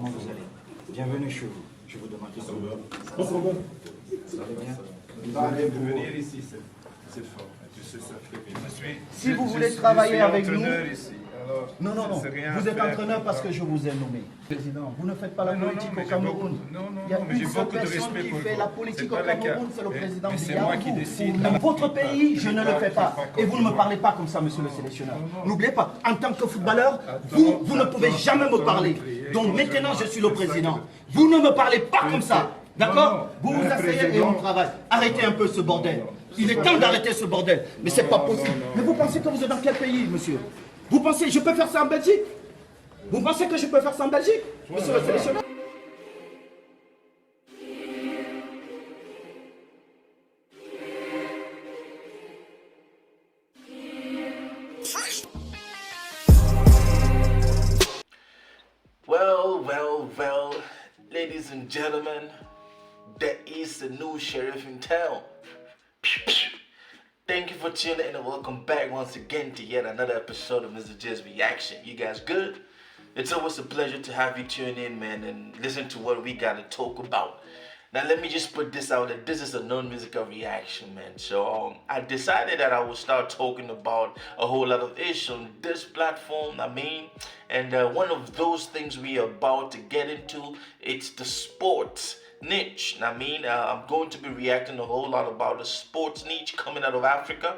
comment vous allez? Bienvenue chez vous. Je vous demande Ça va? Vous allez bien? De venir ici, c'est fort. Tu sais, ça fait bien. Si vous voulez travailler avec nous... Ici. Alors, Non, non, non. c'est rien Vous à êtes faire. entraîneur parce que je vous ai nommé. Président, vous ne faites pas la Non, politique non, mais au j'ai beaucoup- Cameroun. non, non, Il y a non, mais j'ai une seule beaucoup de personne respect qui pour fait vous. la politique C'est au pas le cas. Cameroun, c'est le président Mais c'est Biya. moi qui Vous. décide. Votre pays, je ne le fais pas. Et vous ne me parlez pas comme ça, monsieur le sélectionneur. N'oubliez pas, en tant que footballeur, vous ne pouvez jamais me parler. Donc maintenant, je suis le président. Vous ne me parlez pas comme ça. D'accord? Vous vous asseyez et on travaille. Arrêtez un peu ce bordel. Il est temps d'arrêter ce bordel. Mais c'est pas possible. Mais vous pensez que vous êtes dans quel pays, monsieur? Vous pensez, je peux faire ça en Belgique? Vous pensez que je peux faire ça en Belgique, monsieur le sélectionneur? Well, ladies and gentlemen, there is a new sheriff in town. Thank you for tuning in and welcome back once again to yet another episode of Mr. J's Reaction. You guys good? It's always a pleasure to have you tune in, man, and listen to what we got to talk about. Now, let me just put this out that this is a non-musical reaction, man. So, I decided that I would start talking about a whole lot of issues on this platform, and one of those things we are about to get into, it's the sports niche. I'm going to be reacting a whole lot about the sports niche coming out of Africa,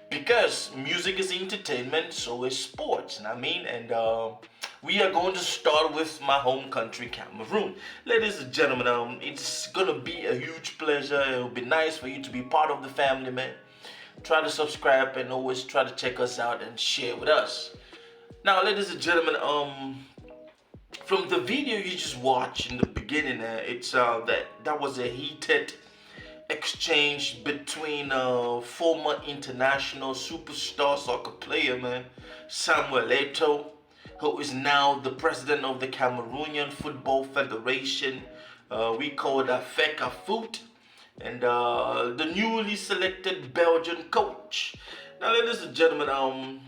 because music is entertainment, so is sports. We are going to start with my home country, Cameroon. Ladies and gentlemen, it's gonna be a huge pleasure. It'll be nice for you to be part of the family, man. Try to subscribe and always try to check us out and share with us. Now, ladies and gentlemen, from the video you just watched in the beginning, that was a heated exchange between former international superstar soccer player, man, Samuel Eto'o, who is now the president of the Cameroonian Football Federation. We call that FECAFOOT, and the newly selected Belgian coach. Now, ladies and gentlemen,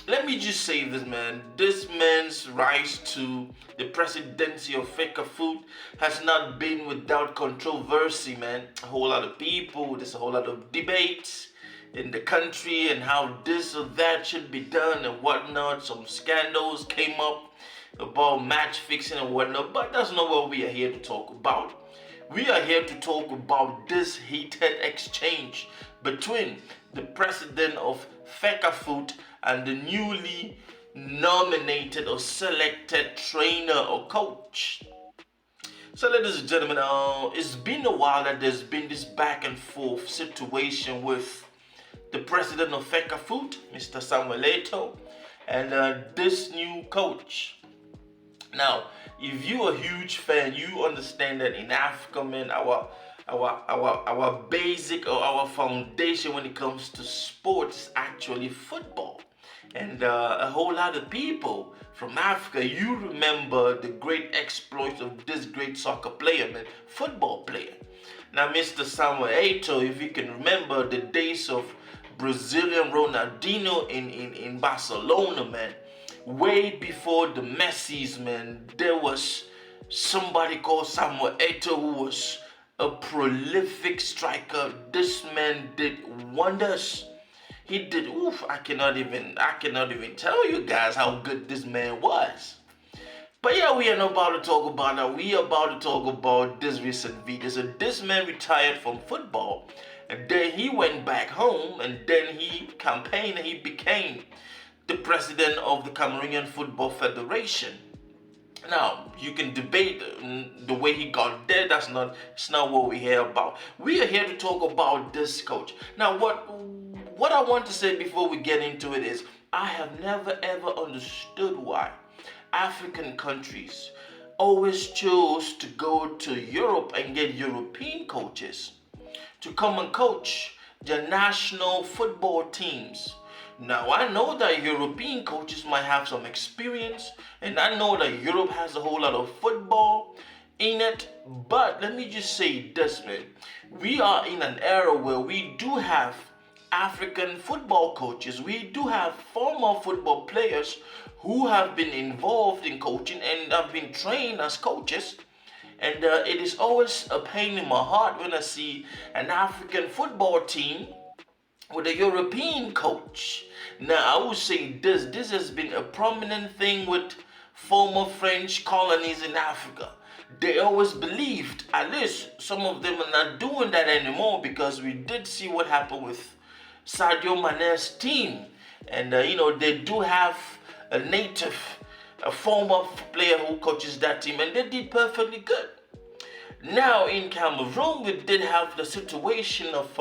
let me just say this, man. This man's rise to the presidency of FECAFOOT has not been without controversy, man. A whole lot of people, there's a whole lot of debates in the country and how this or that should be done and whatnot. Some scandals came up about match fixing and whatnot, but that's not what we are here to talk about. We are here to talk about this heated exchange between the president of FECAFOOT and the newly nominated or selected trainer or coach. So, ladies and gentlemen, it's been a while that there's been this back and forth situation with the president of FECAFOOT, Mr. Samuel Eto'o, and this new coach. Now, if you're a huge fan, you understand that in Africa, man, our basic or our foundation when it comes to sports is actually football. And a whole lot of people from Africa, you remember the great exploits of this great soccer player, man, football player. Now, Mr. Samuel Eto'o, if you can remember the days of Brazilian Ronaldinho in Barcelona, man, way before the Messis, man, there was somebody called Samuel Eto'o who was a prolific striker. This man did wonders. He did, I cannot even tell you guys how good this man was. But yeah, we are not about to talk about that. We are about to talk about this recent video. So this man retired from football, and then he went back home, and then he campaigned, and he became the president of the Cameroonian Football Federation. Now, you can debate the way he got there. It's not what we're here about. We are here to talk about this coach. Now, what I want to say before we get into it is, I have never ever understood why African countries always chose to go to Europe and get European coaches to come and coach their national football teams. Now, I know that European coaches might have some experience, and I know that Europe has a whole lot of football in it, but let me just say this, man. We are in an era where we do have African football coaches. We do have former football players who have been involved in coaching and have been trained as coaches. And it is always a pain in my heart when I see an African football team with a European coach. Now, I would say this has been a prominent thing with former French colonies in Africa. They always believed, at least some of them are not doing that anymore, because we did see what happened with Sadio Mane's team. And, they do have a former player who coaches that team, and they did perfectly good. Now, in Cameroon, we did have the situation of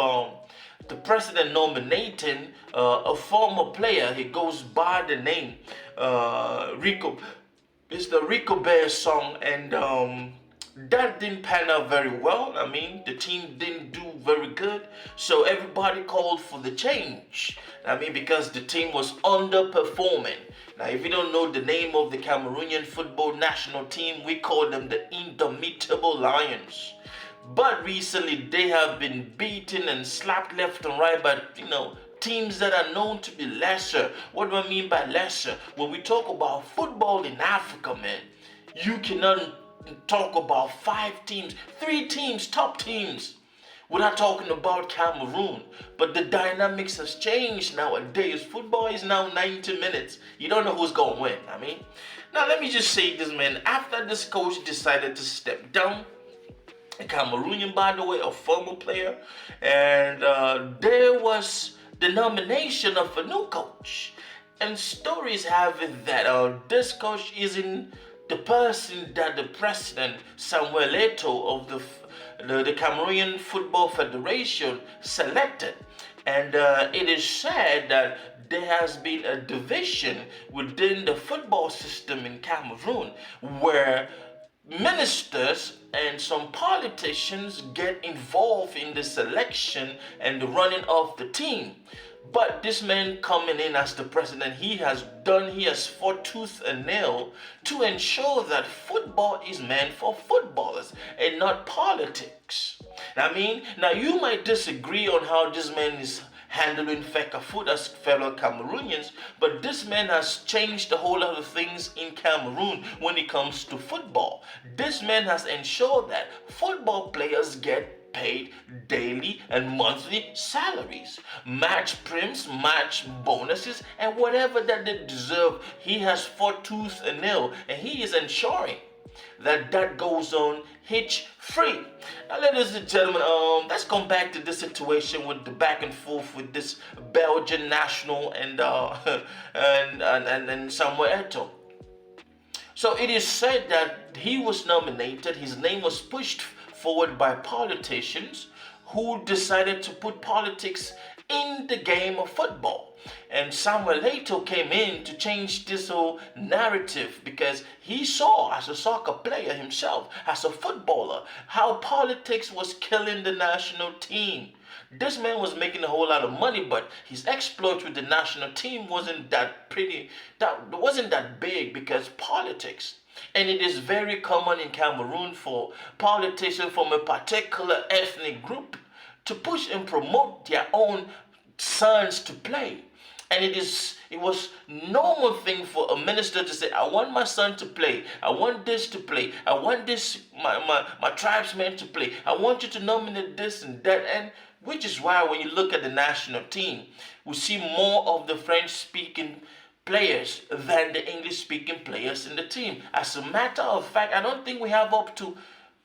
the president nominating a former player. He goes by the name Rico. It's the Rico Bear song, and that didn't pan out very well. I mean, the team didn't do very good, so everybody called for the change. I mean, because the team was underperforming. Now, if you don't know the name of the Cameroonian football national team, we call them the Indomitable Lions. But recently, they have been beaten and slapped left and right by, teams that are known to be lesser. What do I mean by lesser? When we talk about football in Africa, man, you cannot talk about 5 teams, 3 teams, top teams, without talking about Cameroon. But the dynamics has changed nowadays. Football is now 90 minutes. You don't know who's going to win. I mean, now let me just say this, man. After this coach decided to step down, a Cameroonian, by the way, a former player, and there was the nomination of a new coach. And stories have it that this coach isn't the person that the president, Samuel Eto'o of the Cameroonian Football Federation selected. And it is said that there has been a division within the football system in Cameroon where ministers and some politicians get involved in the selection and the running of the team. But this man coming in as the president, he has fought tooth and nail to ensure that football is meant for footballers and not politics. I mean, now you might disagree on how this man is handling Fecafoot as fellow Cameroonians, but this man has changed a whole lot of things in Cameroon when it comes to football. This man has ensured that football players get paid daily and monthly salaries, match prims, match bonuses, and whatever that they deserve. He has fought tooth and nail, and he is ensuring that goes on hitch free. Now, ladies and gentlemen, let's come back to this situation with the back and forth with this Belgian national and Samuel Eto'o. So it is said that he was nominated, his name was pushed forward by politicians who decided to put politics in the game of football. And Samuel Eto'o came in to change this whole narrative because he saw, as a soccer player himself, as a footballer, how politics was killing the national team. This man was making a whole lot of money, but his exploits with the national team wasn't that big because politics. And it is very common in Cameroon for politicians from a particular ethnic group to push and promote their own sons to play. And it was normal thing for a minister to say, I want my son to play. I want this to play. I want this, my tribesmen to play. I want you to nominate this and that. And which is why when you look at the national team, we see more of the French-speaking players than the English-speaking players in the team. As a matter of fact, I don't think we have up to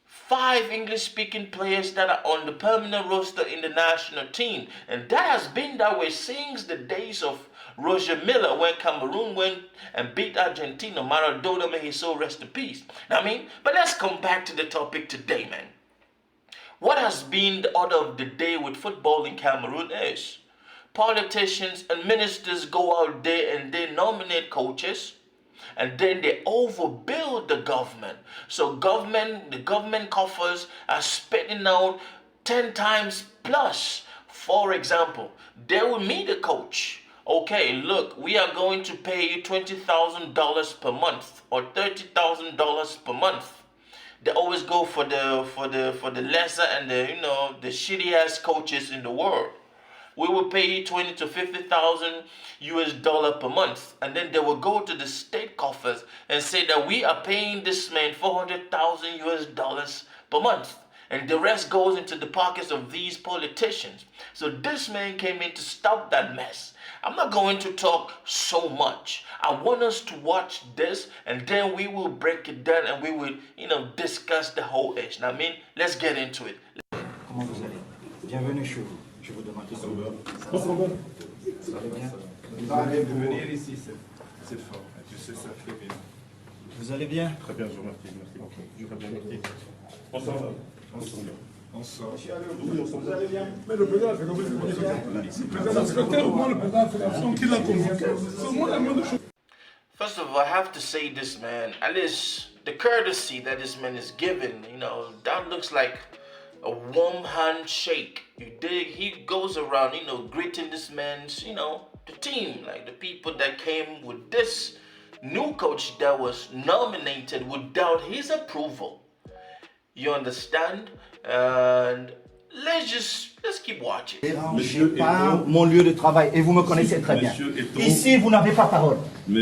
5 English-speaking players that are on the permanent roster in the national team. And that has been that way since the days of Roger Milla, when Cameroon went and beat Argentina. Maradona, may his soul rest in peace. But let's come back to the topic today, man. What has been the order of the day with football in Cameroon is politicians and ministers go out there and they nominate coaches, and then they overbuild the government. So the government coffers are spending out 10 times plus. For example, they will meet a coach. Okay, look, we are going to pay you $20,000 per month or $30,000 per month. They always go for the lesser and the shitty ass coaches in the world. we will pay 20 to 50,000 US dollar per month, and then they will go to the state coffers and say that we are paying this man 400,000 US dollars per month, and the rest goes into the pockets of these politicians. So this man came in to stop that mess. I'm not going to talk so much. I want us to watch this, and then we will break it down and we will, discuss the whole issue. Now, I mean, let's get into it. Comment vous allez? Bienvenue chez vous. Je vous demande. Ça va? Vous allez bien? De venir ici, c'est fort. Tu sais, ça fait bien. Vous allez bien? Très bien, je vous remercie. Merci. Très bien, merci. On s'en va. On sort. Vous allez bien? Mais le président, c'est comme le président, secrétaire, moi, le président de la fédération, qui l'a convoqué. C'est moi la moindre chose. First of all, I have to say this, man, at least the courtesy that this man is given, that looks like a warm handshake. You dig? He goes around, greeting this man's, the team, like the people that came with this new coach that was nominated without his approval. You understand? And let's keep watching. Dérangez pas mon lieu de travail, et vous me connaissez très bien. Ici, vous n'avez pas parole.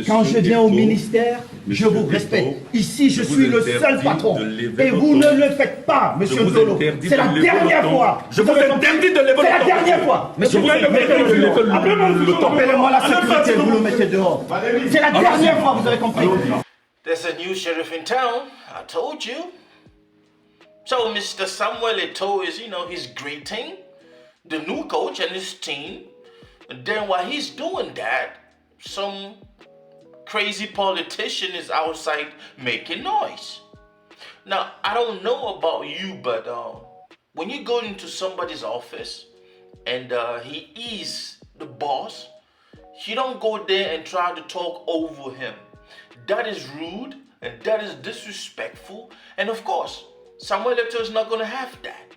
Quand je viens au ministère, je vous respecte. Ici, je suis le seul patron. Et vous ne le faites pas, monsieur Zolo. C'est la dernière fois. Je vous interdis de lever le ton. C'est la dernière fois. Monsieur, appelez-moi la sécurité, vous le mettez dehors. C'est la dernière fois, vous avez compris. There's a new sheriff in town. I told you. So Mr. Samuel Eto'o is, he's greeting the new coach and his team. And then while he's doing that, some crazy politician is outside making noise. Now, I don't know about you, but when you go into somebody's office and he is the boss, you don't go there and try to talk over him. That is rude and that is disrespectful. And of course, Samuel Eto'o is not going to have that.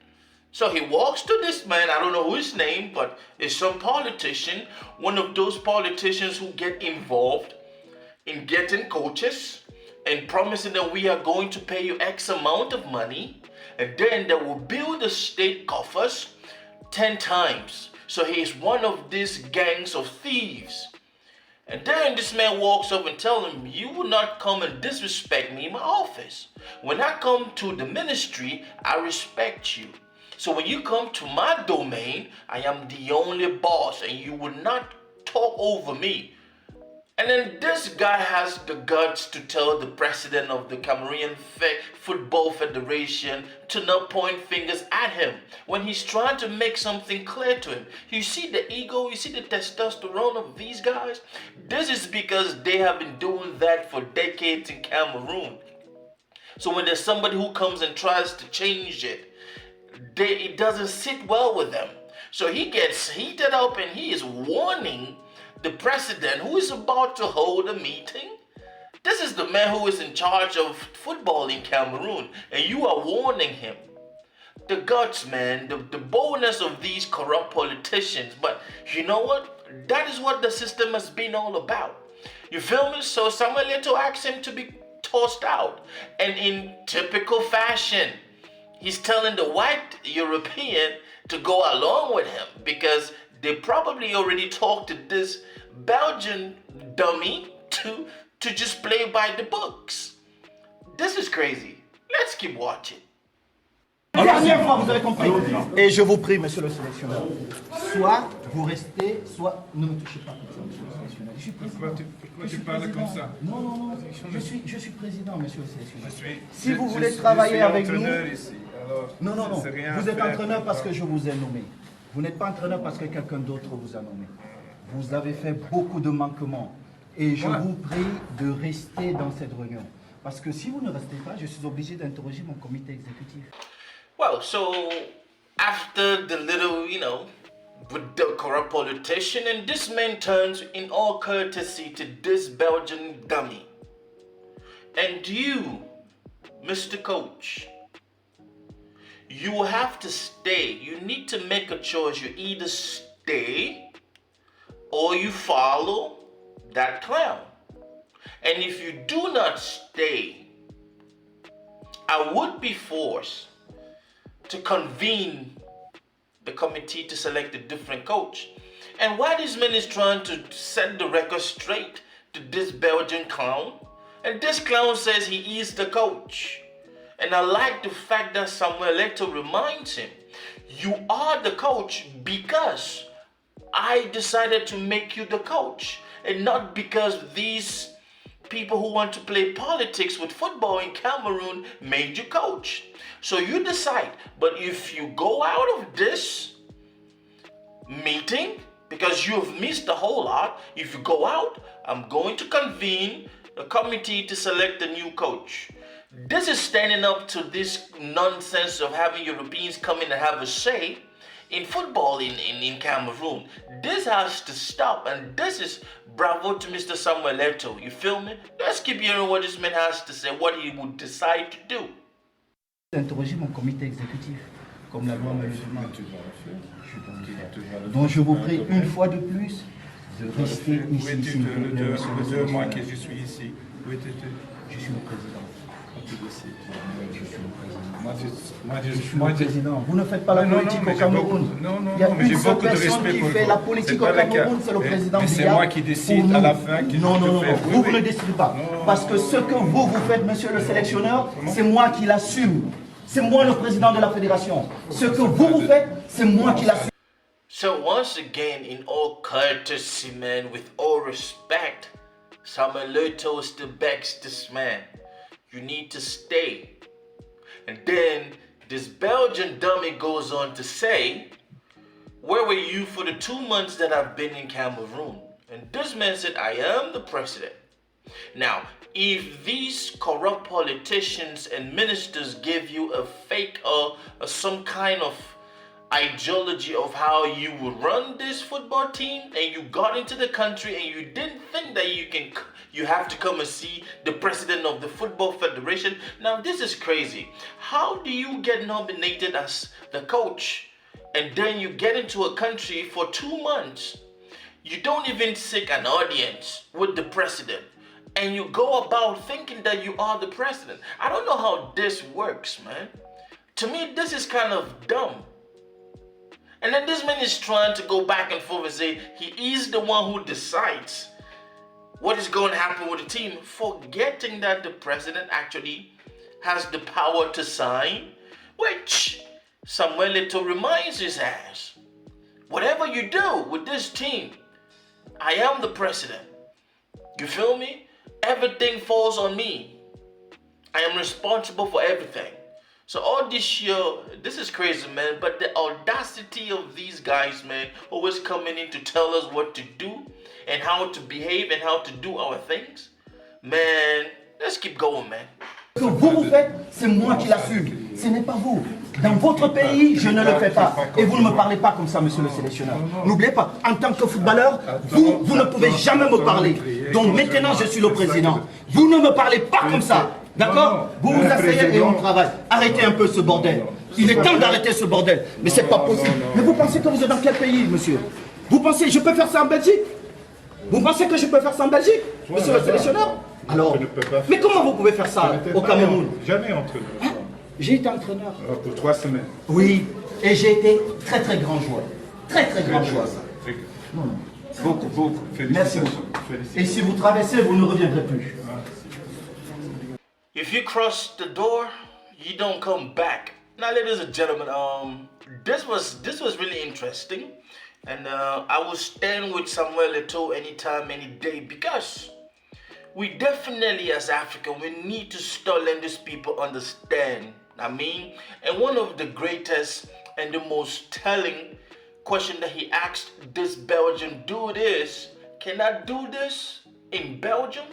So he walks to this man, I don't know who his name, but it's some politician, one of those politicians who get involved in getting coaches and promising that we are going to pay you X amount of money, and then they will build the state coffers 10 times. So he is one of these gangs of thieves. And then this man walks up and tells him, you will not come and disrespect me in my office. When I come to the ministry, I respect you. So when you come to my domain, I am the only boss and you will not talk over me. And then this guy has the guts to tell the president of the Cameroonian Football Federation to not point fingers at him when he's trying to make something clear to him. You see the ego, you see the testosterone of these guys? This is because they have been doing that for decades in Cameroon. So when there's somebody who comes and tries to change it, it doesn't sit well with them. So he gets heated up and he is warning the president who is about to hold a meeting. This is the man who is in charge of football in Cameroon, and you are warning him. The guts, man, the boldness of these corrupt politicians. But you know what? That is what the system has been all about. You feel me? So Samuel Eto'o asked him to be tossed out. And in typical fashion, he's telling the white European to go along with him because they probably already talked to this Belgian dummy to just play by the books. This is crazy. Let's keep watching. La dernière fois, vous avez compris. Et je vous prie, monsieur le sélectionneur, soit vous restez, soit ne me touchez pas comme ça, monsieur le sélectionneur. Je suis président. Pourquoi tu parles comme ça? Non. Je suis président, monsieur le sélectionneur. Si Je vous suis- voulez travailler je suis avec nous... entraîneur ici. Alors, Non. ça, c'est rien Vous à êtes faire. entraîneur parce que je vous ai nommé. Vous n'êtes pas entraîneur parce que quelqu'un d'autre vous a nommé. Vous avez fait beaucoup de manquements. Et je vous prie de rester dans cette réunion. Parce que si vous ne restez pas, je suis obligé d'interroger mon comité exécutif. Well, so after the little, with the corrupt politician, and this man turns in all courtesy to this Belgian dummy. And you, Mr. Coach, you will have to stay. You need to make a choice. You either stay or you follow that clown. And if you do not stay, I would be forced to convene the committee to select a different coach. And why this man is trying to set the record straight to this Belgian clown, and this clown says he is the coach. And I like the fact that Samuel Eto'o reminds him, you are the coach because I decided to make you the coach, and not because these people who want to play politics with football in Cameroon made you coach. So you decide. But if you go out of this meeting, because you have missed a whole lot, if you go out, I'm going to convene a committee to select a new coach. This is standing up to this nonsense of having Europeans come in and have a say in football in Cameroon. This has to stop, and this is bravo to Mr. Samuel Eto'o. You feel me? Let's keep hearing what this man has to say, what he would decide to do. Interroger mon comité exécutif, comme la loi me le demande. Tu vas le faire. Donc je vous prie une fois de plus de rester ici, s'il vous plaît, monsieur le 2 mois sélectionneur. que je suis ici. Où étais-tu? Je suis le président. Tu décides. Je suis le président. Moi, Je suis le président. Vous ne faites pas la Non, politique mais au j'ai Cameroun. beaucoup- non, Il y a mais j'ai une seule beaucoup de personne respect qui pour fait vous. la politique C'est au pas le cas. Cameroun, c'est le président Mais c'est Biya. moi qui décide Pour à nous. la fin qui Non, je non, non, fais. non. Oui, Vous oui. ne décidez pas. Non, Parce que ce que vous faites, monsieur le sélectionneur, c'est moi qui l'assume. C'est moi le président de la fédération. Ce que vous faites, c'est moi qui l'assume. So once again, in all courtesy, man, with all respect, Samuel Eto'o still begs this man, you need to stay. And then this Belgian dummy goes on to say, where were you for the 2 months that I've been in Cameroon? And this man said, I am the president. Now, if these corrupt politicians and ministers give you a fake or some kind of ideology of how you would run this football team, and you got into the country and you didn't think that you have to come and see the president of the football federation. Now this is crazy. How do you get nominated as the coach and then you get into a country for 2 months? You don't even seek an audience with the president, and you go about thinking that you are the president. I don't know how this works, man. To me, this is kind of dumb. And then this man is trying to go back and forth and say he is the one who decides what is going to happen with the team, forgetting that the president actually has the power to sign, which Samuel Eto'o reminds his ass. Whatever you do with this team, I am the president. You feel me? Everything falls on me. I am responsible for everything. So all this year, this is crazy, man. But the audacity of these guys, man, always coming in to tell us what to do and how to behave and how to do our things. Man, let's keep going, man. Ce que vous faites, c'est moi qui l'assume. Ce n'est pas vous. Dans votre pays, je ne le fais pas. Et vous ne me parlez pas comme ça, monsieur le sélectionneur. N'oubliez pas, en tant que footballeur, vous ne pouvez jamais me parler. Donc maintenant, je suis le président. Vous ne me parlez pas comme ça. D'accord? Vous vous asseyez et on travaille. Arrêtez un peu ce bordel. Il est temps d'arrêter ce bordel. Mais c'est pas possible. Mais vous pensez que vous êtes dans quel pays, monsieur? Vous pensez, je peux faire ça en Belgique? Vous pensez que je peux faire ça en Belgique, monsieur le sélectionneur? Alors, mais comment vous pouvez faire ça au Cameroun? Jamais entraîneur. J'ai été entraîneur. Pour 3 semaines. Oui, et j'ai été très très grand joueur. Très très grand joueur. Beaucoup, beaucoup. Merci beaucoup. Et si vous traversez, vous ne reviendrez plus. If you cross the door, you don't come back. Now, ladies and gentlemen, this was really interesting, and I will stand with Samuel Eto'o anytime, any day, because we definitely, as African, we need to start letting these people understand. I mean, and one of the greatest and the most telling question that he asked this Belgian dude is, can I do this in Belgium?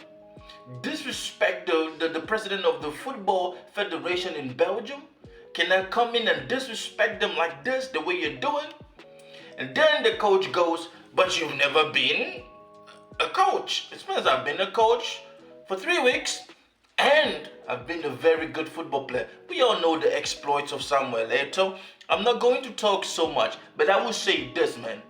Disrespect the president of the football federation in Belgium? Can I come in and disrespect them like this, the way you're doing? And then the coach goes, but you've never been a coach. It means I've been a coach for 3 weeks and I've been a very good football player. We all know the exploits of Samuel Eto'o. I'm not going to talk so much, but I will say this, man.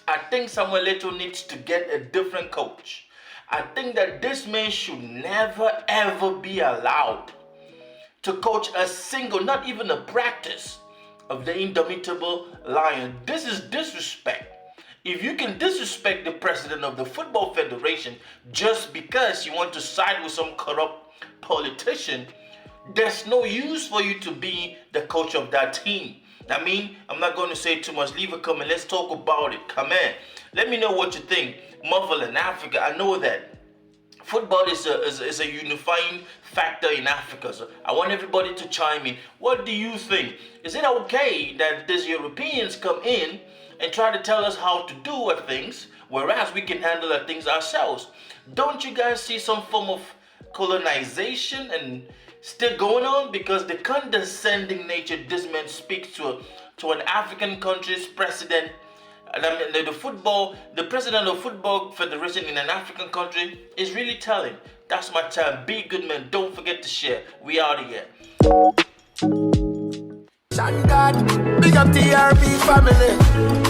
I think Samuel Eto'o needs to get a different coach. I think that this man should never ever be allowed to coach a single, not even a practice, of the indomitable lion. This is disrespect. If you can disrespect the president of the Football Federation just because you want to side with some corrupt politician, there's no use for you to be the coach of that team. I mean, I'm not going to say too much. Leave a comment. Let's talk about it. Come in. Let me know what you think. Marvel in Africa, I know that football is a unifying factor in Africa. So I want everybody to chime in. What do you think? Is it okay that these Europeans come in and try to tell us how to do things, whereas we can handle our things ourselves? Don't you guys see some form of colonization and still going on? Because the condescending nature this man speaks to an African country's president, and I mean the president of Football Federation in an African country is really telling. That's my time. Be good, man. Don't forget to share. We out of here. Thank God, big up the RB family.